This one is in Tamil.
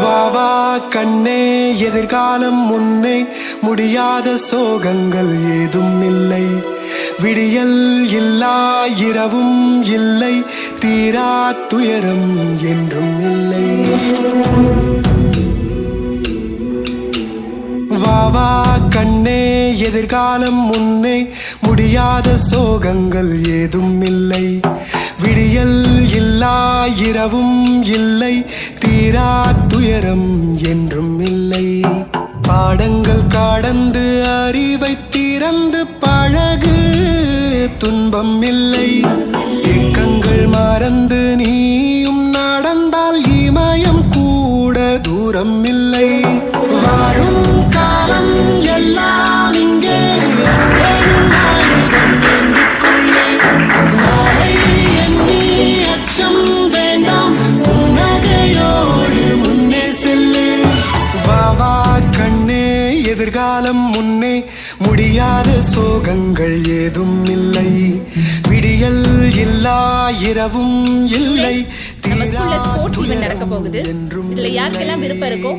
வா வா கண்ணே எதிர்காலம் முன்னே முடியாத சோகங்கள் ஏதும் இல்லை. விடியல் இல்லா இரவும் இல்லை, தீரா துயரம் என்றும் இல்லை. வா வா கண்ணே எதிர்காலம் முன்னே முடியாத சோகங்கள் ஏதும் இல்லை. விடியல் இல்லா இரவும் இல்லை, தீரா துயரம் என்றும் இல்லை. பாடங்கள் கடந்து அறிவை திறந்து பழகு, துன்பம் இல்லை. ஏக்கங்கள் மறந்து நீயும் நடந்தால் இமயம் கூட தூரம் இல்லை. வாழும் காலம் எல்லாம் இங்கே நாளை எண்ணி அச்சம் வேண்டாம், புன்னகையோடு முன்னே செல்லு. வா வா கண்ணே எதிர்காலம் முன்னே முடியாத சோகங்கள் ஏதும் இல்லை. விடியல் இல்லா இரவும் இல்லை, நம்ம ஸ்கூல்ல ஸ்போர்ட்ஸ் ஈவென்ட் நடக்க போகுது. இதுல யாருக்கெல்லாம் விருப்பம் இருக்கோ